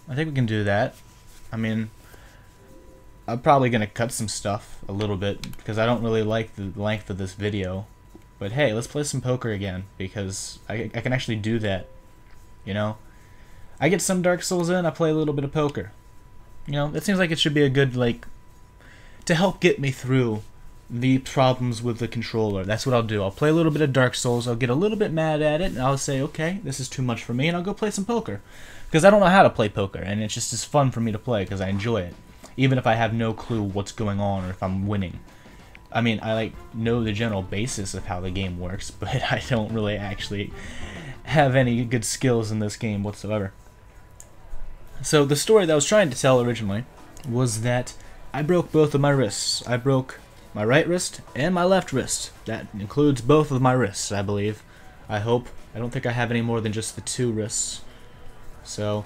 I think we can do that. I mean, I'm probably going to cut some stuff a little bit because I don't really like the length of this video. But hey, let's play some poker again because I can actually do that, you know? I get some Dark Souls in, I play a little bit of poker. You know, it seems like it should be a good, like, to help get me through the problems with the controller. That's what I'll do. I'll play a little bit of Dark Souls, I'll get a little bit mad at it, and I'll say, okay, this is too much for me, and I'll go play some poker. Because I don't know how to play poker, and it's just as fun for me to play because I enjoy it. Even if I have no clue what's going on or if I'm winning. I mean, I like know the general basis of how the game works, but I don't really actually have any good skills in this game whatsoever. So the story that I was trying to tell originally was that I broke both of my wrists. I broke my right wrist and my left wrist. That includes both of my wrists, I believe. I hope. I don't think I have any more than just the 2 wrists. So,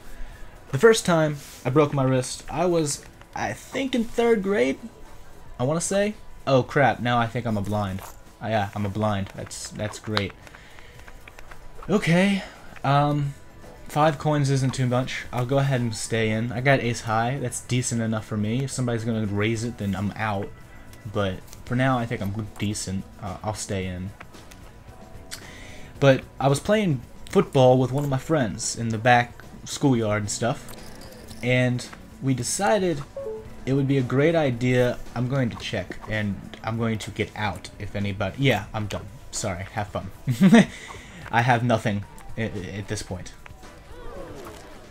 the first time I broke my wrist, I was, I think, in 3rd grade, I want to say. Oh crap, now I think I'm a blind. Oh, yeah, I'm a blind. That's great. Okay, 5 coins isn't too much. I'll go ahead and stay in. I got ace high. That's decent enough for me. If somebody's going to raise it, then I'm out. But for now, I think I'm decent. I'll stay in. But I was playing football with one of my friends in the back schoolyard and stuff. And we decided it would be a great idea. I'm going to check, and I'm going to get out if anybody... Yeah, I'm done. Sorry, have fun. I have nothing at this point.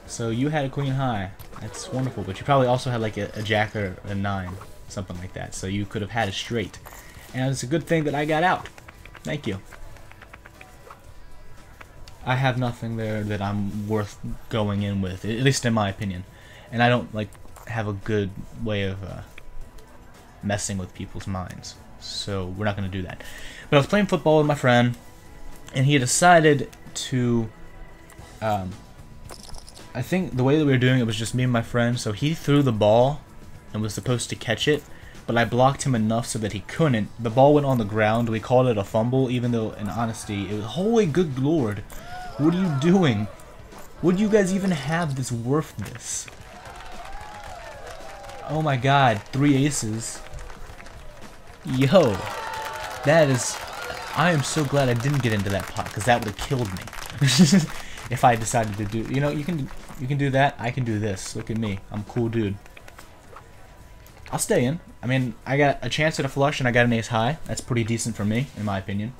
So you had a queen high. That's wonderful, but you probably also had like a jack or a 9, something like that. So you could have had a straight. And it's a good thing that I got out. Thank you. I have nothing there that I'm worth going in with, at least in my opinion. And I don't like have a good way of messing with people's minds. So we're not going to do that. But I was playing football with my friend, and he decided to... I think the way that we were doing it was just me and my friend, so he threw the ball and was supposed to catch it, but I blocked him enough so that he couldn't. The ball went on the ground. We called it a fumble, even though, in honesty, it was... Holy good lord. What are you doing? Would you guys even have this worth this? Oh my god, 3 aces. Yo. That is... I am so glad I didn't get into that pot, because that would have killed me. If I decided to do... You know, you can do that. I can do this. Look at me. I'm a cool dude. I'll stay in. I mean, I got a chance at a flush and I got an ace high. That's pretty decent for me, in my opinion.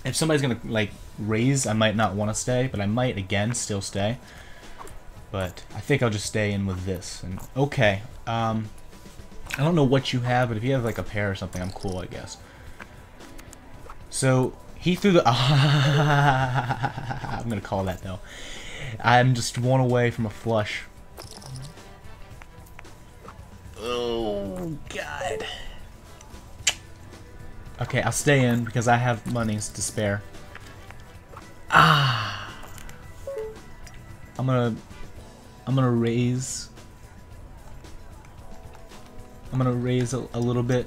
If somebody's gonna, like, raise, I might not want to stay, but I might, again, still stay. But I think I'll just stay in with this. And okay. I don't know what you have, but if you have, like, a pair or something, I'm cool, I guess. So... He threw the... I'm going to call that, though. I'm just 1 away from a flush. Oh, God. Okay, I'll stay in because I have monies to spare. Ah. I'm gonna raise... I'm gonna raise a little bit.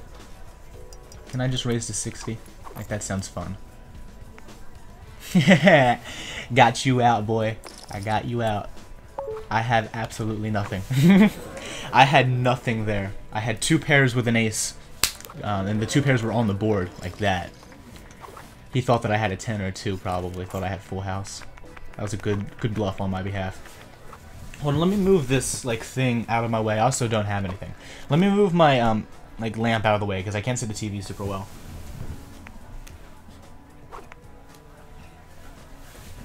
Can I just raise to 60? Like, that sounds fun. Got you out, boy. I got you out. I have absolutely nothing. I had nothing there. I had 2 pairs with an ace, and the 2 pairs were on the board, like that. He thought that I had a 10 or a 2, probably. Thought I had full house. That was a good bluff on my behalf. Hold on, let me move this, like, thing out of my way. I also don't have anything. Let me move my, like, lamp out of the way, because I can't see the TV super well.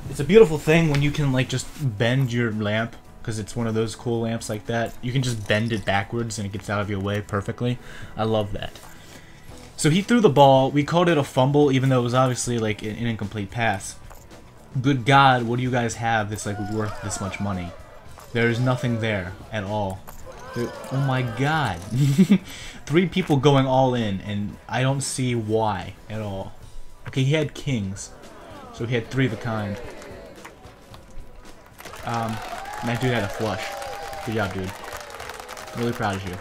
It's a beautiful thing when you can, like, just bend your lamp, because it's one of those cool lamps like that. You can just bend it backwards and it gets out of your way perfectly. I love that. So he threw the ball. We called it a fumble, even though it was obviously, like, an incomplete pass. Good God, what do you guys have that's, like, worth this much money? There's nothing there at all. Oh my God. 3 people going all in, and I don't see why at all. Okay, he had kings. So he had 3 of a kind. And that dude had a flush. Good job, dude. Really proud of you.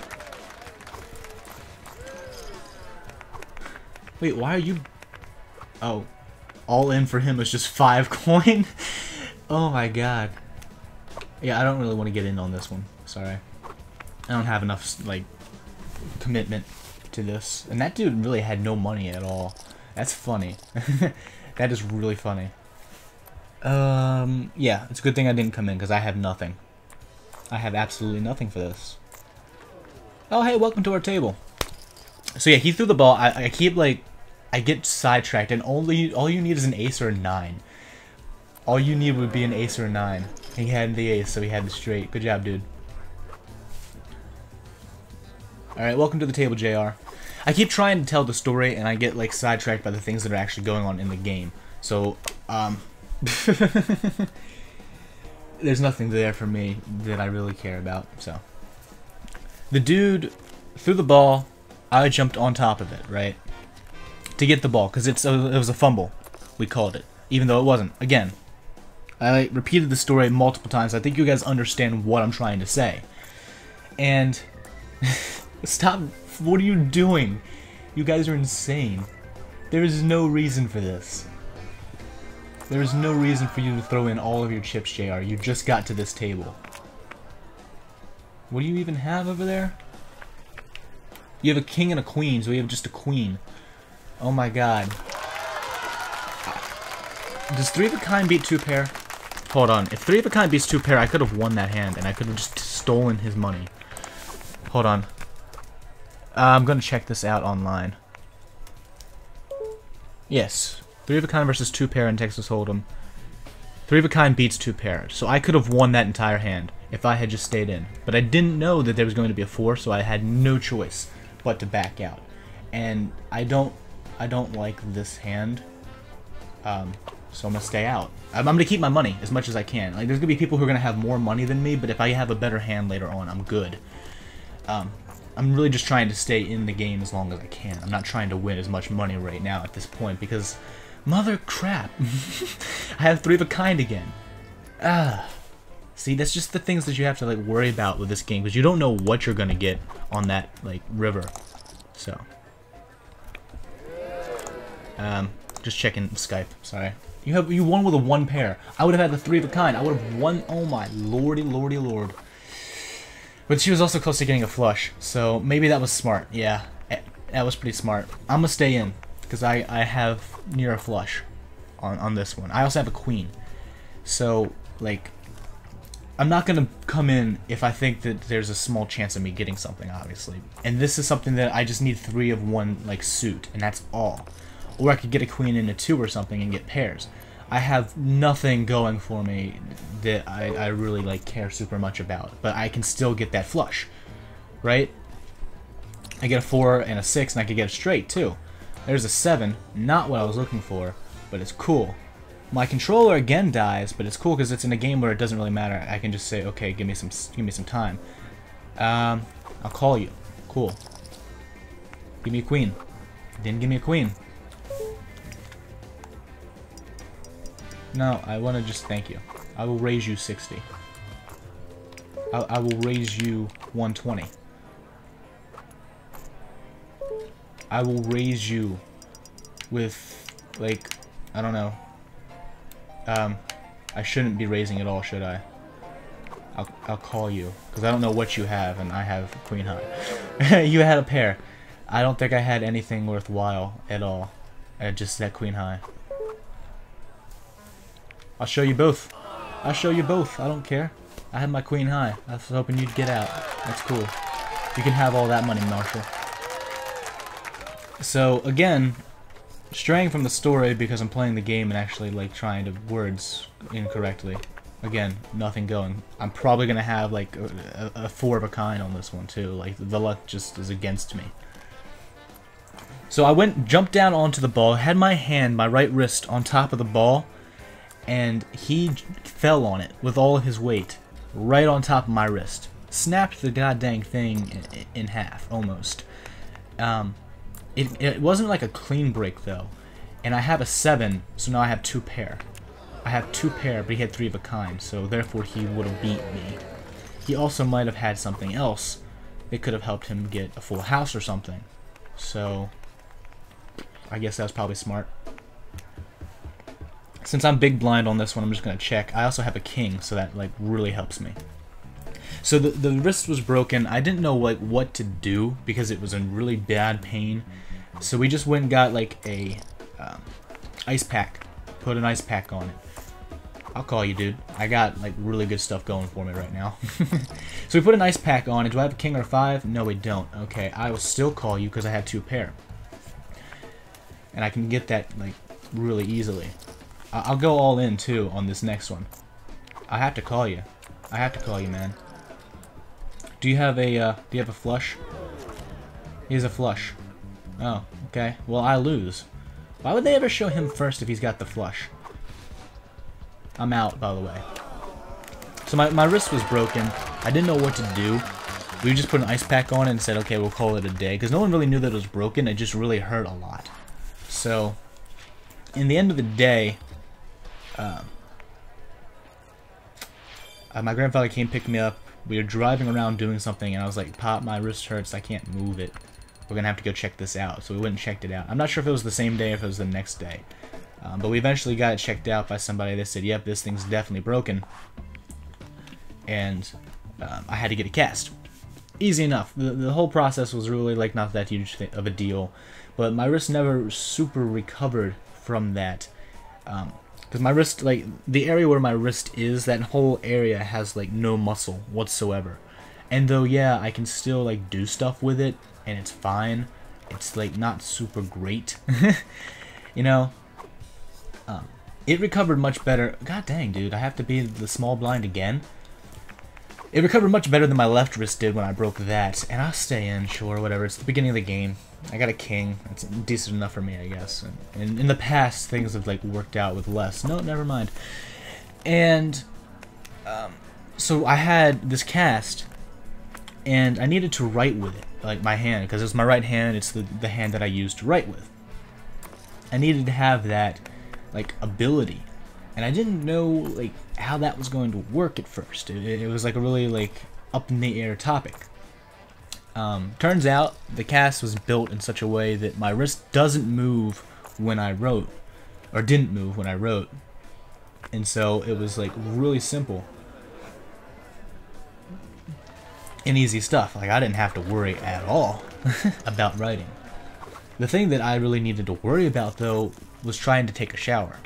Wait, why are you... Oh. All in for him was just 5 coin? Oh my God. Yeah, I don't really want to get in on this one. Sorry. I don't have enough, like, commitment to this. And that dude really had no money at all. That's funny. That is really funny. Yeah, it's a good thing I didn't come in, because I have nothing. I have absolutely nothing for this. Oh, hey, welcome to our table. So yeah, he threw the ball. I keep, like, I get sidetracked, and all you need is an ace or a 9. All you need would be an ace or a 9. He had the ace, so he had the straight. Good job, dude. Alright, welcome to the table, JR. I keep trying to tell the story, and I get, like, sidetracked by the things that are actually going on in the game. So, there's nothing there for me that I really care about, so. The dude threw the ball. I jumped on top of it, right? To get the ball, because it was a fumble, we called it. Even though it wasn't. Again, I repeated the story multiple times. I think you guys understand what I'm trying to say. And... Stop. What are you doing? You guys are insane. There is no reason for this. There is no reason for you to throw in all of your chips, JR. You just got to this table. What do you even have over there? You have a king and a queen, so we have just a queen. Oh my god. Does 3 of a kind beat 2 pair? Hold on. If 3 of a kind beats 2 pair, I could have won that hand, and I could have just stolen his money. Hold on. I'm gonna check this out online. Yes. 3 of a kind versus 2 pair in Texas Hold'em. 3 of a kind beats 2 pair. So I could have won that entire hand if I had just stayed in. But I didn't know that there was going to be a 4, so I had no choice but to back out. And I don't like this hand. So I'm gonna stay out. I'm gonna keep my money as much as I can. Like, there's gonna be people who are gonna have more money than me, but if I have a better hand later on, I'm good. I'm really just trying to stay in the game as long as I can. I'm not trying to win as much money right now at this point because, mother crap, I have 3 of a kind again. See, that's just the things that you have to like worry about with this game because you don't know what you're gonna get on that like river. So, just checking Skype. Sorry, you won with a 1 pair. I would have had the 3 of a kind. I would have won. Oh my lordy, lordy, lord. But she was also close to getting a flush, so maybe that was smart. Yeah, that was pretty smart. I'm gonna stay in, because I have near a flush on this one. I also have a queen. So, like, I'm not gonna come in if I think that there's a small chance of me getting something, obviously. And this is something that I just need 3 of 1, like, suit, and that's all. Or I could get a queen in a 2 or something and get pairs. I have nothing going for me that I really like care super much about, but I can still get that flush, right? I get a 4 and a 6, and I could get a straight too. There's a 7, not what I was looking for, but it's cool. My controller again dies, but it's cool because it's in a game where it doesn't really matter. I can just say, okay, give me some time. I'll call you. Cool. Give me a queen. Didn't give me a queen. No, I want to just thank you. I will raise you 60. I will raise you 120. I will raise you with, like, I don't know. I shouldn't be raising at all, should I? I'll call you, because I don't know what you have, and I have queen high. You had a pair. I don't think I had anything worthwhile at all. Just that queen high. I'll show you both. I'll show you both. I don't care. I had my queen high. I was hoping you'd get out. That's cool. You can have all that money, Marshall. So, again, straying from the story because I'm playing the game and actually, like, trying to words incorrectly. Again, nothing going. I'm probably going to have, like, a 4 of a kind on this one, too. Like, the luck just is against me. So I jumped down onto the ball, had my hand, my right wrist, on top of the ball, and he fell on it with all of his weight right on top of my wrist. Snapped the goddamn thing in half, almost. It wasn't like a clean break, though. And I have a 7, so now I have 2 pair. I have 2 pair, but he had 3 of a kind, so therefore he would have beat me. He also might have had something else that could have helped him get a full house or something. So, I guess that was probably smart. Since I'm big blind on this one, I'm just gonna check. I also have a king, so that like really helps me. So the wrist was broken. I didn't know like what to do because it was in really bad pain. So we just went and got like a ice pack. Put an ice pack on it. I'll call you, dude. I got like really good stuff going for me right now. So we put an ice pack on it. Do I have a king or a 5? No, we don't. Okay, I will still call you because I have 2 pair. And I can get that like really easily. I'll go all in too on this next one. I have to call you. I have to call you, man. Do you have a flush? He has a flush. Oh, okay. Well, I lose. Why would they ever show him first if he's got the flush? I'm out, by the way. So my wrist was broken. I didn't know what to do. We just put an ice pack on it and said, okay, we'll call it a day. Because no one really knew that it was broken. It just really hurt a lot. So, in the end of the day, my grandfather came pick me up. We were driving around doing something, and I was like, Pop, my wrist hurts. I can't move it. We're going to have to go check this out. So we went and checked it out. I'm not sure if it was the same day or if it was the next day. But we eventually got it checked out by somebody that said, yep, this thing's definitely broken. And I had to get a cast. Easy enough. The whole process was really like not that huge of a deal. But my wrist never super recovered from that. Because my wrist, like, the area where my wrist is, that whole area has, like, no muscle whatsoever. And though, yeah, I can still, like, do stuff with it, and it's fine, it's, like, not super great. You know? It recovered much better. God dang, dude, I have to be the small blind again? It recovered much better than my left wrist did when I broke that. And I'll stay in, sure, whatever. It's the beginning of the game. I got a king. It's decent enough for me, I guess. And in the past, things have like worked out with less. No, never mind. And so I had this cast, and I needed to write with it, like my hand, because it's my right hand. It's the hand that I use to write with. I needed to have that like ability, and I didn't know like how that was going to work at first. It was like a really like up in the air topic. Turns out the cast was built in such a way that my wrist doesn't move when I wrote, or didn't move when I wrote, and so it was like really simple and easy stuff. Like I didn't have to worry at all about writing. The thing that I really needed to worry about though was trying to take a shower.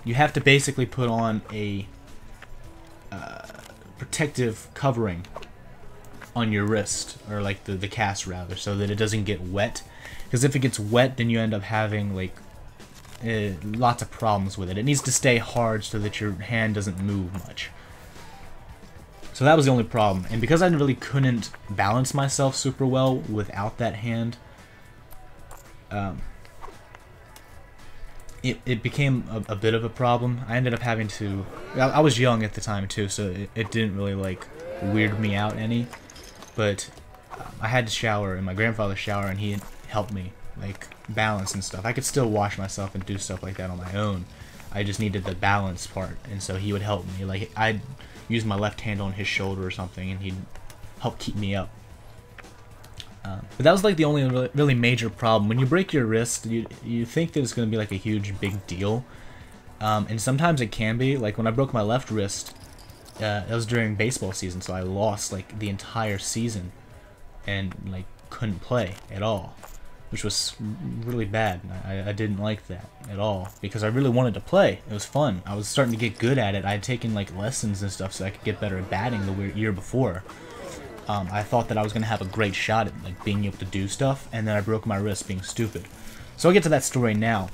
You have to basically put on a protective covering on your wrist, or like the cast rather, so that it doesn't get wet. Because if it gets wet, then you end up having like lots of problems with it. It needs to stay hard so that your hand doesn't move much. So that was the only problem. And because I really couldn't balance myself super well without that hand, it became a bit of a problem. I ended up having to... I was young at the time too, so it didn't really like weird me out any. But I had to shower in my grandfather's shower, and he helped me like balance and stuff. I could still wash myself and do stuff like that on my own. I just needed the balance part, and so he would help me. Like I'd use my left hand on his shoulder or something, and he'd help keep me up. But that was like the only really major problem. When you break your wrist, you think that it's going to be like a huge big deal, and sometimes it can be. Like when I broke my left wrist, it was during baseball season, so I lost like the entire season and like couldn't play at all, which was really bad. I didn't like that at all because I really wanted to play. It was fun. I was starting to get good at it. I had taken like lessons and stuff so I could get better at batting the year before. I thought that I was going to have a great shot at like being able to do stuff, and then I broke my wrist being stupid. So I'll get to that story now.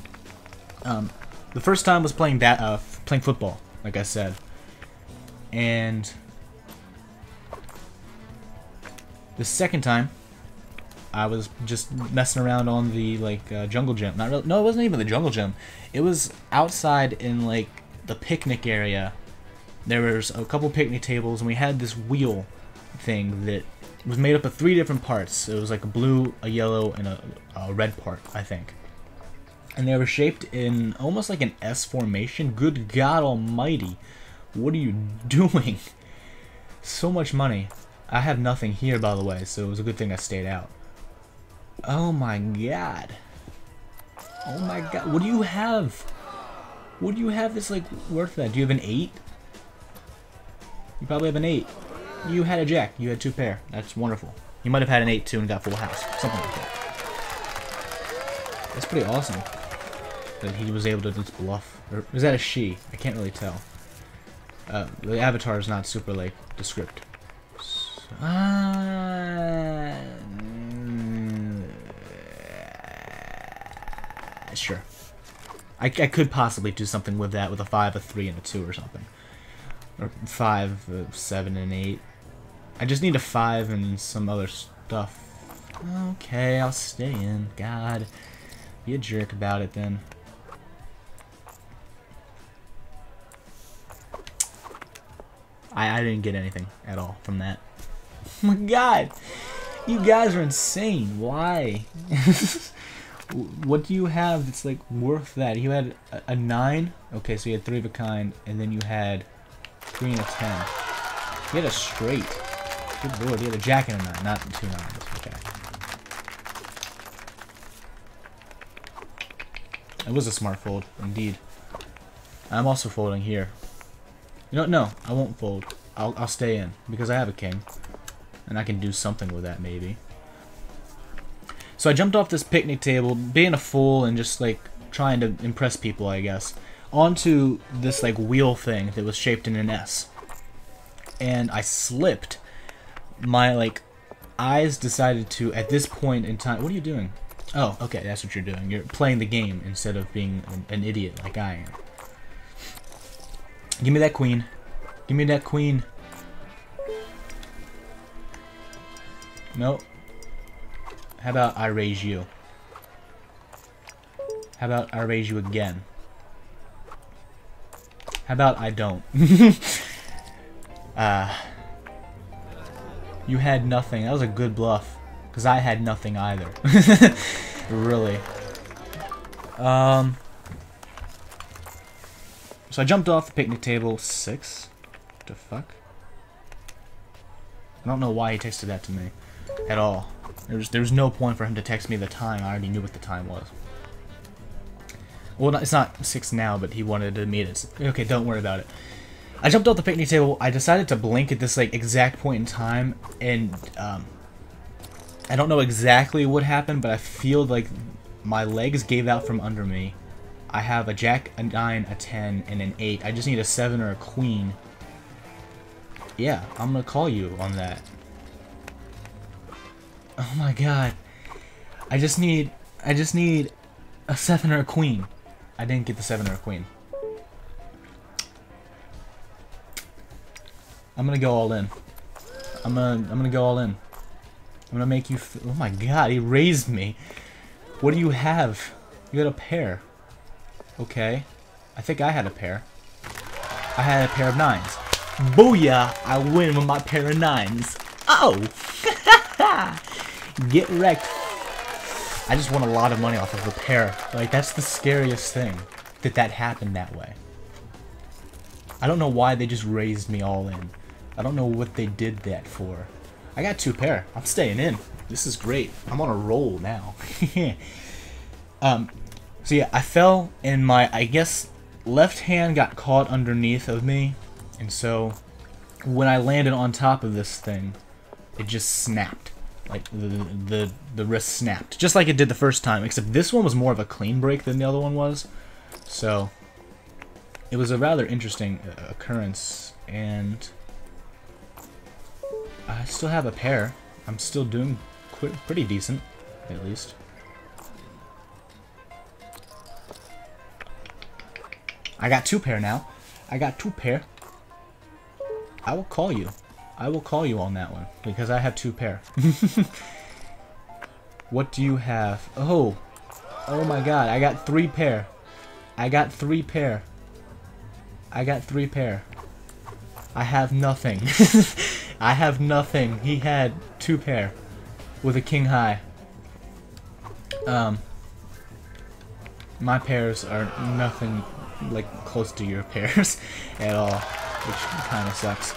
The first time was playing football, like I said. And the second time, I was just messing around on the like jungle gym. Not really, no, it wasn't even the jungle gym. It was outside in like the picnic area. There was a couple picnic tables, and we had this wheel thing that was made up of 3 different parts. It was like a blue, a yellow, and a red part, I think. And they were shaped in almost like an S formation. Good God Almighty. What are you doing? So much money. I have nothing here, by the way, so it was a good thing I stayed out. Oh my God. Oh my God. What do you have? What do you have that's like worth that? Do you have an 8? You probably have an 8. You had a jack. You had 2 pair. That's wonderful. You might have had an 8 too and got full house. Something like that. That's pretty awesome. That he was able to just bluff. Or is that a she? I can't really tell. The avatar is not super like descriptive. Sure. I could possibly do something with that with a 5, a 3, and a 2 or something. Or 5, 7, and 8. I just need a 5 and some other stuff. Okay, I'll stay in. God. Be a jerk about it then. I didn't get anything at all from that. Oh my god! You guys are insane. Why? What do you have that's like worth that? You had a 9? Okay, so you had 3 of a kind, and then you had 3 and a 10. You had a straight. Good lord, you had a jack and a 9, not 2 9s. Okay. It was a smart fold, indeed. I'm also folding here. You know, no, I won't fold. I'll stay in because I have a king, and I can do something with that maybe. So I jumped off this picnic table, being a fool and just like trying to impress people, I guess, onto this like wheel thing that was shaped in an S, and I slipped. My like eyes decided to at this point in time. What are you doing? Oh, okay, that's what you're doing. You're playing the game instead of being an idiot like I am. Give me that queen. Give me that queen. Nope. How about I raise you? How about I raise you again? How about I don't? You had nothing. That was a good bluff. Because I had nothing either. Really. So I jumped off the picnic table. 6? What the fuck? I don't know why he texted that to me. At all. There was no point for him to text me the time. I already knew what the time was. Well, it's not 6 now, but he wanted to meet us. Okay, don't worry about it. I jumped off the picnic table. I decided to blink at this like exact point in time, and I don't know exactly what happened, but I feel like my legs gave out from under me. I have a jack, a 9, a 10, and an 8. I just need a 7 or a queen. Yeah, I'm gonna call you on that. Oh my god. I just need a 7 or a queen. I didn't get the 7 or a queen. I'm gonna go all in. I'm gonna go all in. I'm gonna make you. Oh my god, he raised me. What do you have? You had a pair. Okay. I think I had a pair. I had a pair of 9s. Booyah! I win with my pair of 9s. Oh! Get wrecked. I just won a lot of money off of a pair. Like, that's the scariest thing. That happened that way. I don't know why they just raised me all in. I don't know what they did that for. I got 2 pair. I'm staying in. This is great. I'm on a roll now. So yeah, I fell and my, I guess, left hand got caught underneath of me. And so when I landed on top of this thing, it just snapped. Like the wrist snapped. Just like it did the first time, except this one was more of a clean break than the other one was. So it was a rather interesting occurrence, and I still have a pair. I'm still doing pretty decent, at least. I got 2 pair now. I got 2 pair. I will call you. I will call you on that one, because I have 2 pair. What do you have? Oh. Oh my god, I got 3 pair. I got 3 pair. I got 3 pair. I have nothing. I have nothing. He had 2 pair with a king high. My pairs are nothing like close to your pairs at all, which kind of sucks.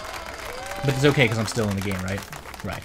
But it's okay because I'm still in the game, right? Right.